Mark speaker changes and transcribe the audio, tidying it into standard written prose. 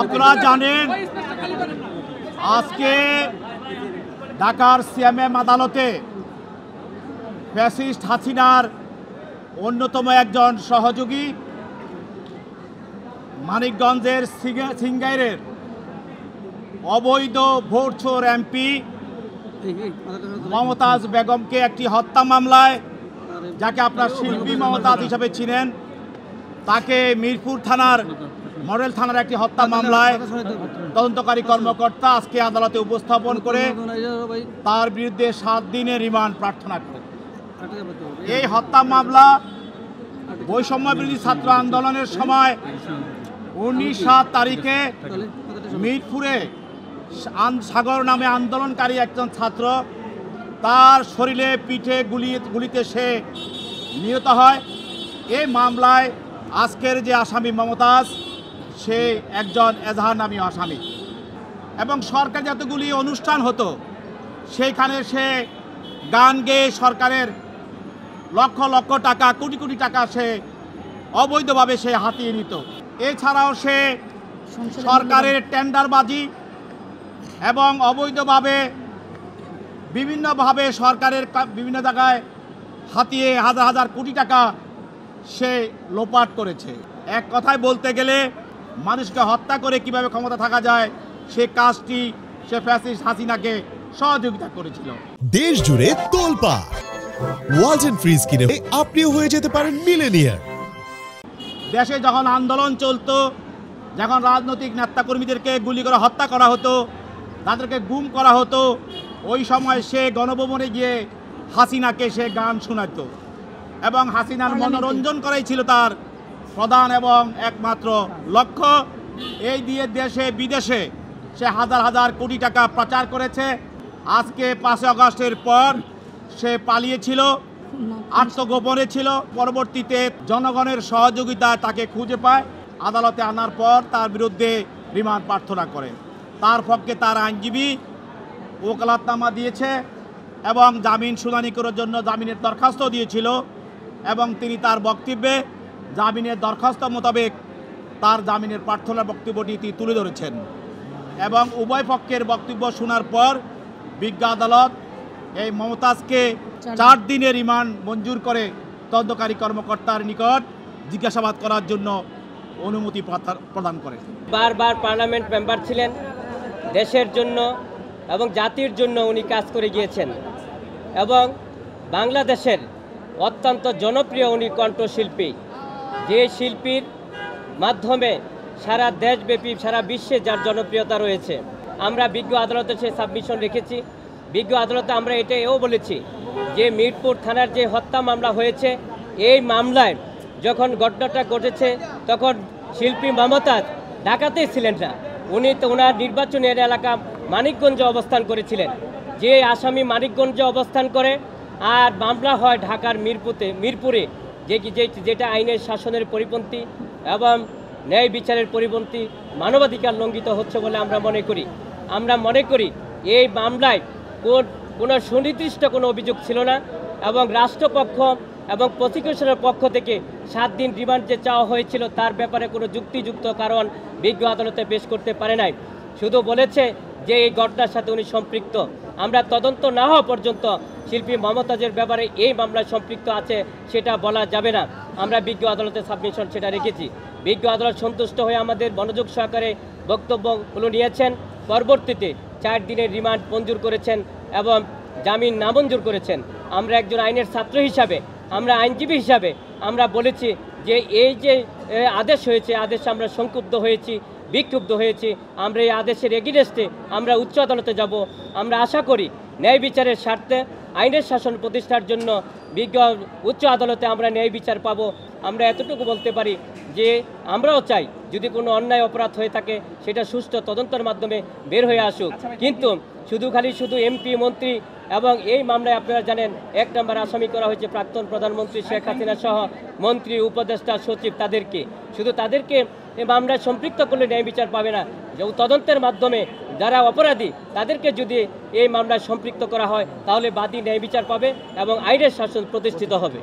Speaker 1: আপনারা জানেন আজকে ঢাকার সিএমএম আদালতে ফ্যাসিস্ট হাসিনার অন্যতম একজন সহযোগী মানিকগঞ্জের সিংগাইরের অবৈধ ভোটচোর এমপি মমতাজ বেগমকে একটি হত্যা মামলায়, যাকে আপনার শিল্পী মমতাজ হিসাবে চিনেন, তাকে মিরপুর থানার মডেল থানার একটি হত্যা মামলায় তদন্তকারী কর্মকর্তা আজকে আদালতে উপস্থাপন করে তার বিরুদ্ধে 7 দিনের রিমান্ড প্রার্থনা করেন। এই হত্যা মামলা বৈষম্য বিরোধী ছাত্র আন্দোলনের সময় 19/7 তারিখে মিরপুরে সাগর নামে আন্দোলনকারী একজন ছাত্র, তার শরীরে পিঠে গুলিতে সে নিহত হয়। এই মামলায় আজকের যে আসামি মমতাজ, সে একজন এজাহার নামী আসামি, এবং সরকার যতগুলি অনুষ্ঠান হতো সেইখানে সে গান গেয়ে সরকারের লক্ষ লক্ষ টাকা, কোটি কোটি টাকা সে অবৈধভাবে সে হাতিয়ে নিত। এছাড়াও সে সরকারের টেন্ডারবাজি এবং অবৈধভাবে বিভিন্নভাবে সরকারের বিভিন্ন জায়গায় হাতিয়ে হাজার হাজার কোটি টাকা সে লোপাট করেছে। এক কথায় বলতে গেলে মানুষকে হত্যা করে কিভাবে ক্ষমতা থাকা যায় সে কাজটি সে ফ্যাসিস্ট হাসিনাকে সহযোগিতা করেছিল।
Speaker 2: দেশ জুড়ে তোলপাড় ওয়ালটন ফ্রিজ কিনে আপনিও হয়ে যেতে পারেন মিলেনিয়ার।
Speaker 1: দেশে যখন আন্দোলন চলতো, যখন রাজনৈতিক নেতাকর্মীদেরকে গুলি করে হত্যা করা হতো, তাদেরকে গুম করা হতো, ওই সময় সে গণভবনে গিয়ে হাসিনাকে সে গান শোনাতো, এবং হাসিনার মনোরঞ্জন করাই ছিল তার প্রধান এবং একমাত্র লক্ষ্য। এই দিয়ে দেশে বিদেশে সে হাজার হাজার কোটি টাকা পাচার করেছে। আজকে 5 আগস্টের পর সে পালিয়েছিল, আত্মগোপনে ছিল। পরবর্তীতে জনগণের সহযোগিতায় তাকে খুঁজে পায়, আদালতে আনার পর তার বিরুদ্ধে রিমান্ড প্রার্থনা করে। তার পক্ষে তার আইনজীবী ওকালতনামা দিয়েছে এবং জামিন শুনানি করার জন্য জামিনের দরখাস্ত দিয়েছিল, এবং তিনি তার বক্তব্যে জামিনের দরখাস্ত মোতাবেক তার জামিনের প্রার্থনার বক্তব্যটি তিনি তুলে ধরেছেন। এবং উভয় পক্ষের বক্তব্য শোনার পর বিজ্ঞ আদালত এই মমতাজকে 4 দিনের রিমান্ড মঞ্জুর করে তদন্তকারী কর্মকর্তার নিকট জিজ্ঞাসাবাদ করার জন্য অনুমতি প্রদান করে।
Speaker 3: বারবার পার্লামেন্ট মেম্বার ছিলেন, দেশের জন্য এবং জাতির জন্য উনি কাজ করে গিয়েছেন, এবং বাংলাদেশের অত্যন্ত জনপ্রিয় উনি কণ্ঠশিল্পী, যে শিল্পীর মাধ্যমে সারা দেশব্যাপী সারা বিশ্বে যার জনপ্রিয়তা রয়েছে। আমরা বিজ্ঞ আদালতে সে সাবমিশন রেখেছি। বিজ্ঞ আদালতে আমরা এও বলেছি যে মিরপুর থানার যে হত্যা মামলা হয়েছে, এই মামলায় যখন ঘটনাটা ঘটেছে তখন শিল্পী মমতাজ ঢাকাতেই ছিলেন না, উনি তো ওনার নির্বাচনী এলাকা মানিকগঞ্জে অবস্থান করেছিলেন। যে আসামি মানিকগঞ্জে অবস্থান করে আর মামলা হয় ঢাকার মিরপুরে, যেটা আইনের শাসনের পরিপন্থী এবং ন্যায় বিচারের পরিপন্থী, মানবাধিকার লঙ্ঘিত হচ্ছে বলে আমরা মনে করি এই মামলায় কোনো সুনির্দিষ্ট কোনো অভিযোগ ছিল না, এবং রাষ্ট্রপক্ষ এবং প্রসিকিউশনের পক্ষ থেকে 7 দিন রিমান্ড যে চাওয়া হয়েছিল তার ব্যাপারে কোনো যুক্তিযুক্ত কারণ বিজ্ঞ আদালতে পেশ করতে পারে নাই। শুধু বলেছে যে এই ঘটনার সাথে উনি সম্পৃক্ত। আমরা তদন্ত না হওয়া পর্যন্ত শিল্পী মমতাজের ব্যাপারে এই মামলায় সম্পৃক্ত আছে সেটা বলা যাবে না। আমরা বিজ্ঞ আদালতে সাবমিশন সেটা রেখেছি। বিজ্ঞ আদালত সন্তুষ্ট হয়ে আমাদের মনোযোগ সহকারে বক্তব্যগুলো নিয়েছেন। পরবর্তীতে 4 দিনের রিমান্ড মঞ্জুর করেছেন এবং জামিন নামঞ্জুর করেছেন। আমরা একজন আইনের ছাত্র হিসাবে, আমরা আইনজীবী হিসাবে আমরা বলেছি যে এই যে আদেশ হয়েছে, আদেশে আমরা সংক্ষুব্ধ হয়েছি, বিক্ষুব্ধ হয়েছি। আমরা এই আদেশের এগেইনস্টে আমরা উচ্চ আদালতে যাব। আমরা আশা করি ন্যায় বিচারের স্বার্থে আইনের শাসন প্রতিষ্ঠার জন্য উচ্চ আদালতে আমরা ন্যায় বিচার পাব। আমরা এতটুকু বলতে পারি যে আমরাও চাই যদি কোনো অন্যায় অপরাধ হয়ে থাকে সেটা সুষ্ঠু তদন্তের মাধ্যমে বের হয়ে আসুক, কিন্তু শুধু এমপি মন্ত্রী এবং এই মামলায় আপনারা জানেন 1 নম্বর আসামি করা হয়েছে প্রাক্তন প্রধানমন্ত্রী শেখ হাসিনা সহ মন্ত্রী, উপদেষ্টা, সচিব, তাদেরকে এই মামলায় সম্পৃক্ত করলে ন্যায় বিচার পাবে না। তদন্তের মাধ্যমে যারা অপরাধী তাদেরকে যদি এই মামলায় সম্পৃক্ত করা হয় তাহলে বাদী ন্যায় বিচার পাবে এবং আইনের শাসন প্রতিষ্ঠিত হবে।